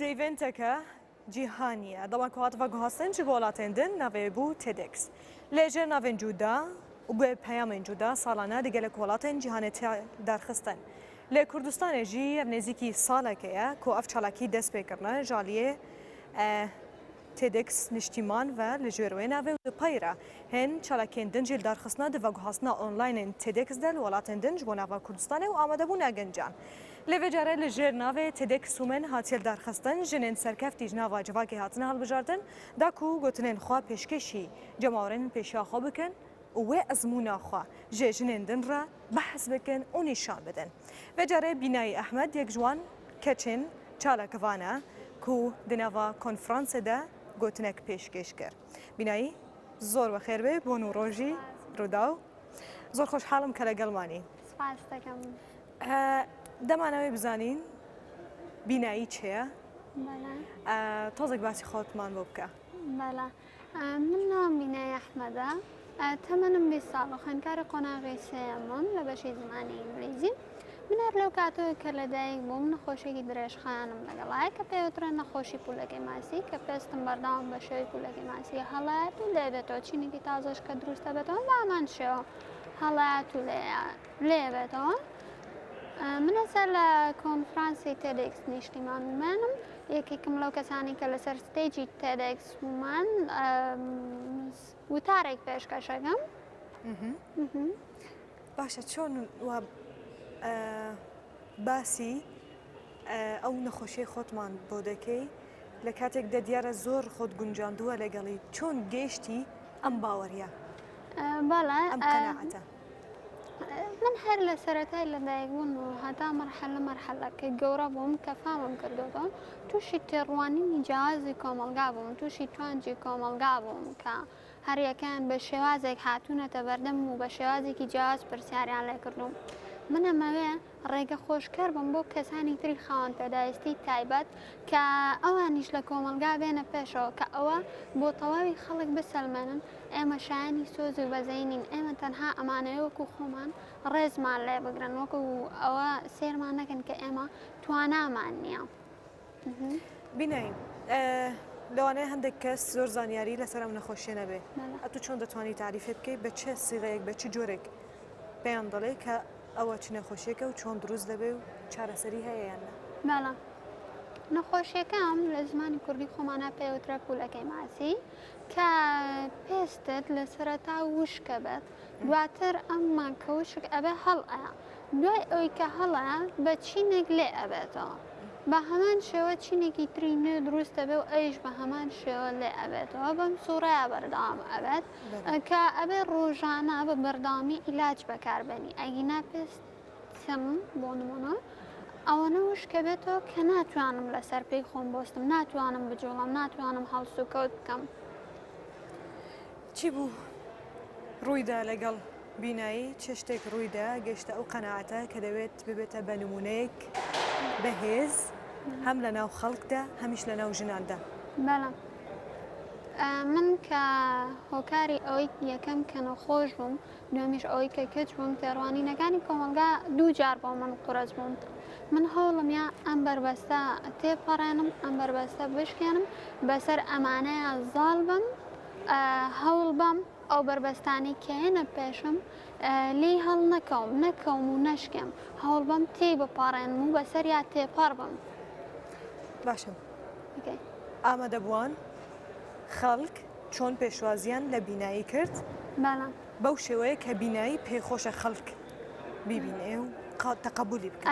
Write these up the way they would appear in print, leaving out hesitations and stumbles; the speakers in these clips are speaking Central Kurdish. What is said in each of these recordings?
دەیڤێنتەکە جیهانیە دەڵکواتەوە گوهاستن چ گۆڵاتێندن ناوێ بوو تێدێکس لێژێر ناوێن جودا و بێ پەیامên جودا ساڵانە دیگەلە کۆڵاتên جیهانێت دەرخستن لێ کوردستانێژی نێزیکی ساڵێکەیە کۆ ئەف چالاکی دەست پێکردنە ژالیێ تێدێکس نیشتیمان و لە ژێروێ ناوێ و پەیرە هێن چالاکێن دنجی دەرخستنە دڤەگوهاستنە ئۆنلاینên تێدێکس دە وڵاتên دنج بۆ ناوە کوردستانê و ئامادەبوونا گەنجان لێڤێجارە لە ژێر ناوێ تێدێکس سومن هاتیێل دەرخستن ژنên serkefتی ji nava civakê hatine hilbijardin daku gotinên xwe pêşkêşî cemawerên pêşiya xwe bikin û wê ezmûna xwe jê jinên din re behs bikin û nîşan bidin. Vecarê Bînayî Ehmed yek ji wan keçên çalakvan e ku di nava konferansê de gotinek pêşkêş kir. Bînayî zor bixêr bê bon û rojî rûdaw zor xweşxalim ke legal manî. دەمانەوەی بزانین بینایی چییە؟ تۆزێک باسی خۆتمان بۆ بکە. من نام بینایی ئەحمەدە تەمەنم 20 ساڵ و خوێندکاری قۆناغی سێیەمم لە بەشی زمانی ئینگلیزی. من هەر لەو کاتەوەی کە لەدایک بووم نەخۆشیێکی درێژخایەنم لەگەڵایە کە پێوترە نەخۆشی پولەکەی ماسی کە پێستم بەردەوام بە شێوەی پولەکەی ماسی هەڵات و لێبێتەوە چینێکی تازەش کە دروستە بێتەوە بە ئەمان شێوە هەڵات و لێبێتەوە. منە سەر لە کۆنفرانسی تێدێکس نیشتیمان ومانم یەکێکم لەو کەسانی کە لەسەر ستێجی تێدێکس ومان وتارێک پێشکەشەکەم. باشە چۆن باسی ئەو نەخۆشیی خۆتمان بۆ دەکەی لە کاتێکدا دیارە زۆر خۆت گونجاندووە لەگەڵی چۆن گەیشتی ئەم باوەریە ئەم قەناعەتە؟ من هەر لە سەرەتای لەدایکبوون و هەتا مەرحەلەکە گەورە بووم کە فامم کردوتەوە تووشی تێڕوانینی جیازی کۆمەلگا بووم تووشی توانجی کۆمەلگا بووم کە هەریەکان بە شێوازێک هاتوونەتە بەردەم و بە شێوازێکی جیاز پرسیاریان لێ کردوم. من ئەمەوێ ڕێگە خۆشکەر بم بۆ کەسانی تری خاوەن پێداویستی تایبەت کە ئەوانیش لە کۆمەلگا بێنە پێشەوە کە ئەوە بۆ تەواوی خەڵک بسەلمێنن ئێمە شایانی سۆزی و بەزەینین ئێمە تەنها ئەمانەوە وەکو خۆمان ڕێزمان لێ بگرن وەکو ئەوە سێرمان نەکەن کە ئێمە توانامان نییە. بینایی لەوانەیە هەندێک کەس زۆر زانیاری لەسەر ئەم نەخۆشیە نەبێ ئەتو چۆن دەتوانانی تعریفێ بکەیت بە چه سیغەیەک بە چ جۆرێک پێیان دەڵێ کە ئەوە چ نەخۆشیەکە و چۆن دروست دەبێ و چارەسەری هەیە یان نە؟ بەڵێ نەخۆشیەکەم لە زمانی کوردی خۆمانە پێوترە پولەکەی ماسی کە پێستت لە سەرەتا وشکە بێت دواتر ئەمما کە وشک ئەبێ هەڵئەیە دوای ئەوی کە هەڵەیە بە چینێک لێ ئەبێتەوە بە هەمان شێوە چینێکی تری نوێ دروستە بێ و ئەیش بە هەمان شێوە لێ ئەبێتەوە بەم سوورەیە بەردەوام ئەبێت کە ئەبێ ڕۆژانە بە بەردەوامی ئیلاج بەکاربێنی ئەگینا پێستم بۆ نمونە ئەوەنە وشکە بێتەوە کە ناتوانم لەسەر پێی خۆم بۆستم ناتوانم بجوڵم ناتوانم هەڵس و کەوت بکەم. چی بوو ڕوویدا لەگەڵ بینایی چه شتێک ڕوویدا گەشتە ئەو قەناعەتە کە دەوێت ببێتە بە نمونەیەک بەهێز هەم لە ناو خەڵکدا هەمیش لە ناو ژناندا؟ بەڵێ من کە هۆکاری ئەوەی یەکەم کە نەخۆش بووم دومیش ئەوەی کە کەچ بووم تێڕوانینەکانی کۆمەلگا دوو جار بۆ من قورس بووم. من هەوڵم یا ئەم بربەستە تێپەڕێنم ئەم بربەستە بشکێنم بەسەر ئەمانەیە زاڵ بم هەوڵ بم ئەو بربەستانی کە هێنە پێشم لی هەڵ نەکەوم و نەشکێم هەوڵ بم تێی بپەڕێنم و بەسەر یا تێپەڕ بم. باشم ئامادەبووان خەڵک چۆن پێشوازیان لە بینایی کرد بەو شێوەیە کە بینایی پێخۆشە خەڵک بیبینێ و تەقبولی بکە؟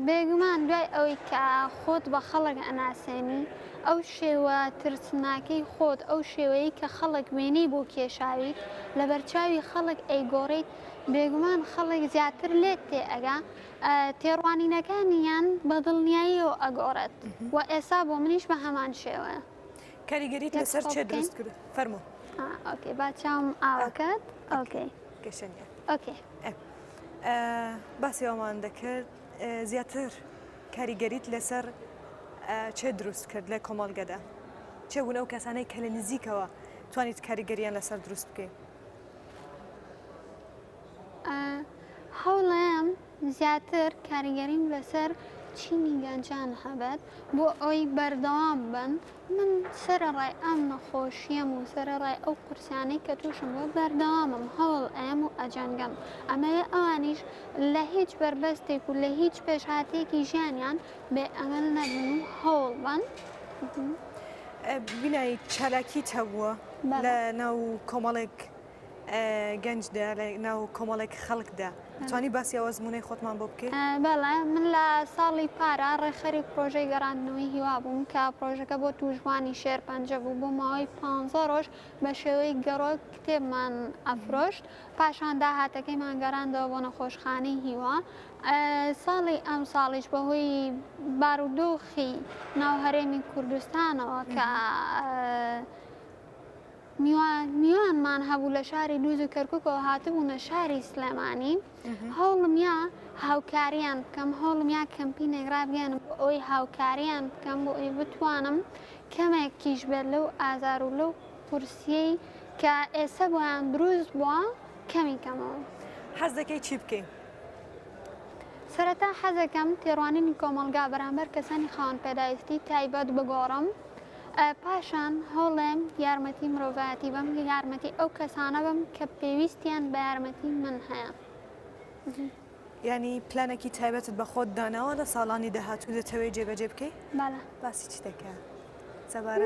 بێگومان دوای ئەوەی کە خۆت بە خەڵک ئەناسێنی ئەو شێوە ترسناکەی خۆت ئەو شێوەیە کە خەڵک وێنەی بۆ کێشاویت لە بەرچاوی خەڵک ئەیگۆڕیت بێگومان خەڵک زیاتر لێت تێئەگا تێڕوانینەکانیان بە دڵنیاییەوە ئەگۆڕێت و ئێستا بۆ منیش بە هەمان شێوەیە. کاریگەریت لەسەر چێ دروست کرد؟ فەرموو. ئۆکێ با چاوم ئاوەکەت ئۆکێ گەشەنیە ئۆکێ باسی ئەومان دەکرد زیاتر کاریگەریت لەسەر چێ دروست کرد لە کۆمەڵگەدا چێ بوون ئەو کەسانەی کە لە نزیکەوە توانیت کاریگەریان لەسەر دروست بکەیت؟ هەوڵەیەم زیاتر کاریگەریم لەسەر چینی گەنجان هەبێت بۆ ئەوی بەردەوام بن من سەرڕای ئەم نەخۆشیەم و سەرڕای ئەو قورسیانەی کە تووشم بۆ بەردەوامم هەوڵ ئەم و ئەجەنگەم ئەمەوێ ئەوانیش لە هیچ بربەستێک و لە هیچ پێشهاتێکی ژیانیان بێ ئەمەل نەبن و هەوڵ بن. بینایی چالاکیت هەبووە لە ناو کۆمەڵێک گەنجدا لە ناو کۆمەڵێک خەڵکدا توانی باسی ئەوە زمونەی خۆتمان بۆ بکەیت؟ بەڵێ من لە ساڵی پارە ڕێخەری پرۆژەی گەڕاندنەوەی هیوا بووم کە پرۆژەکە بۆ توژوانی شێرپەنجە بوو بۆ ماوەی 15 ڕۆژ بە شێوەی گەڕۆک کتێبمان ئەفرۆشت پاشان داهاتەکەیمان گەڕاندەوە بۆ نەخۆشخانەی هیوا. ساڵی ئەم ساڵیش بەهۆی بارودۆخی ناو هەرێمی کوردستانەوە کە میوانمان هەبوو لە شاری دووز و کەرکووکەوە هاتبوونە شاری سلێمانی هەوڵم یا هاوکاریان بکەم هەوڵم یا کەمپینێک ڕابگەێنم بۆ ئەوی هاوکاریان بکەم بۆ ئەوی بتوانم کەمێکیش بێت لەو ئازار و لەو قورسیەی کە ئێستا بۆیان دروست بووە کەمی کەمەوە. حەز دەکەی چی بکەین؟ سەرەتا حەزەکەم تێڕوانینی کۆمەلگا بەرامبەر کەسانی خاوەن پێداویستی تایبەت بگۆڕم پاشان هەوڵێم یارمەتی مرۆڤایەتی بەم یارمەتی ئەو کەسانە بم کە پێویستیان بە یارمەتی من هەیە. ینی پلانێکی تایبەتت بە خۆت داناوە لە ساڵانی داهاتوو دەتەوێت جێبەجێ بکەی؟ بەڵێ. باسی چی دەکە؟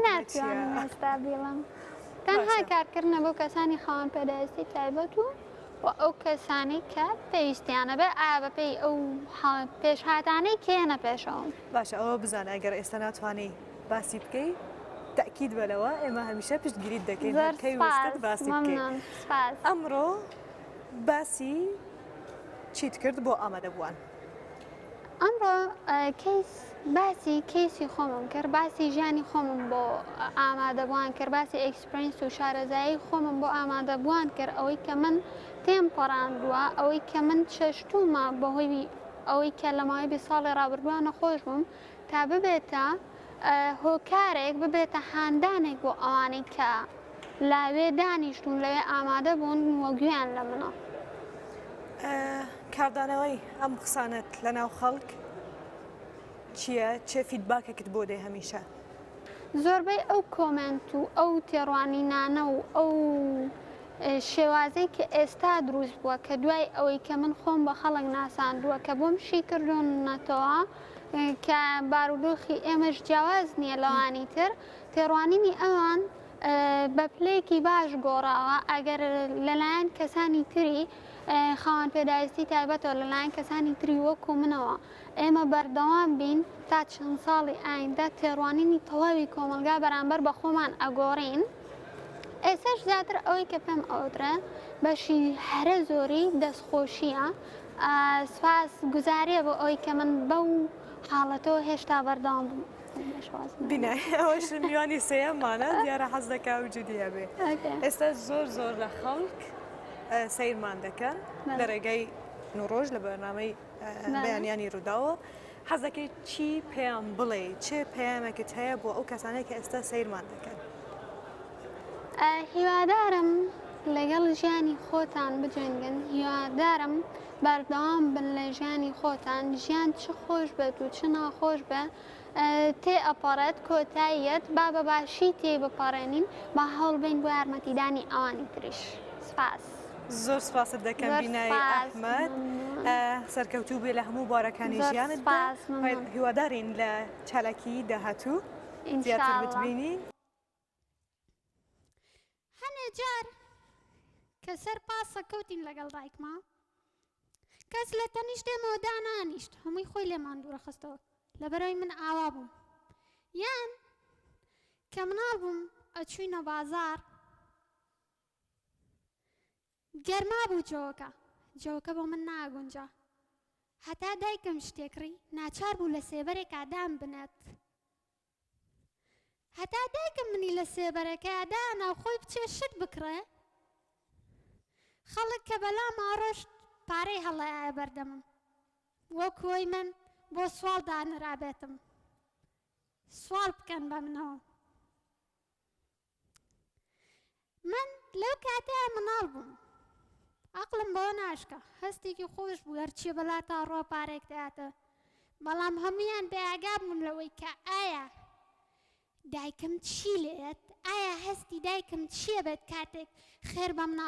ناتوانم ئێستا بڵێم تەنها کارکردنە بۆ کەسانی خاوەن پێداویستی تایبەت و ئەو کەسانی کە پێویستیانە بێ ئایا بەپێی ئەو پێشهاتانەی کێنە پێشەوە. باشە ئەوە بزانە ئەگەر ئێستا ناتوانێ باسی بکەی تاکید بەلەوە ئێمە هەمیشە پشتگیریت دەکەین کەی ویستت باسی بکەین. ئەمڕۆ باسی چیت کرد بۆ ئامادەبووان؟ ئەمڕۆ باسی کەیسی خۆمم کرد باسی ژیانی خۆمم بۆ ئامادەبووان کرد باسی ئەکسپرینس و شارەزایی خۆمم بۆ ئامادەبووان کرد ئەوەی کە من تێم پەڕاندووە ئەوەی کە من چەشتومە بەهۆی ئەوەی کە لە ماوەی 20 ساڵی ڕابردووە نەخۆش بووم تا ببێتە هۆکارێک ببێتە هاندانێک بۆ ئەوانەی کە لاوێ دانیشتون لەوێ ئامادە بوون وەگویان لە منە. کاردانەوەی ئەم قسانت لە ناو خەڵک چییە؟ چێ فیدباکێکت بۆ دێ هەمیشە؟ زۆربەی ئەو کۆمنت و ئەو تێڕوانینانە و ئەو شێوازەی کە ئێستا دروست بووە کە دوای ئەوەی کە من خۆم بە خەڵک ناساندووە کە بۆم شی کردوونەتەوە کە بارودۆخی ئێمەش جیاواز نییە لەوانی تر تێڕوانینی ئەوان بە پلەیەکی باش گۆڕاوە ئەگەر لەلایەن کەسانی تری خاوەن پێداویستی تایبەتەوە لەلایەن کەسانی تری وەکو منەوە ئێمە بەردەوام بین تا چەند ساڵی ئایندا تێڕوانینی تەواوی کۆمەلگا بەرامبەر بە خۆمان ئەگۆڕین. ئێستاش زیاتر ئەوەی کە پێم ئەوترە بەشی هەرە زۆری دەستخۆشیە سپاس گوزاریە بۆ ئەوەی کە من بەو حاڵەتەوە هێشتا بەردەوام بووم. بینای ئەوەش میوانی سێەمانە دیارە حەز دەکا وجودیە بێ ئێستا زۆر لە خەڵک سیرمان دەکەن لە ڕێگەی نوڕۆژ لە بەرنامەی بەیانیانی ڕووداوە حەز دەکەی چی پێیان بڵێ چێ پەیامێکت هەیە بۆ ئەو کەسانەی کە ئێستا سیرمان دەکەن؟ هیوادارم لەگەڵ ژیانی خۆتان بجێنگن هیوادارم بەردەوام بن لە ژیانی خۆتان ژیان چ خۆش بێت و چ ناخۆش بێ تێ ئەپەڕێت کۆتاییەت با بە باشی تێ بپەڕێنین با هەوڵ بین بۆ یارمەتیدانی ئەوانی تریش. سپاس. زۆر سپاست دەکەم بینایی ئەحمەد سەرکەوتوو بێ لە هەموو بارەکانی ژیانتدا هیوادارین لە چالاکی داهاتوو زیاتر بتبینی. هەنێ جار کە سەر پاسە کەوتین لەگەڵ دایکما کەس لە تەنیشت دێمەوە دانانیشت هەمووی خۆی لێمان دوورە خستەوە لەبەرەوەی من ئاوا بووم یان کە مناڵ بووم ئەچووینە بازار گەرما بوو جەوەکە بۆ من ناگونجا هەتا دایکم شتێکڕی ناچار بوو لە سێبەرێک ئادام بنێت هەتا دایکم منی لە سێبەرەکەدا ناوخۆی بچێ شت بکڕێ خەڵک کە بەلام ئاڕۆشت پارەی هەڵەیە بەردەمم وەکوۆی من بۆ سوال دانرابێتم سوال بکەن بە منەوە. من لەو کاتەیە مناڵ بووم عەقڵم بەوە ناشکە هەستێکی خۆش بوو هەرچیە بەلا تا ڕۆ پارێک دەهاتە بەڵام هەمویان بەئاگا بوون لەوەی کە ئایا دایکم چی لێت؟ ئایا هەستی دایکم چییە بێت کاتێک خێر بە مناڵ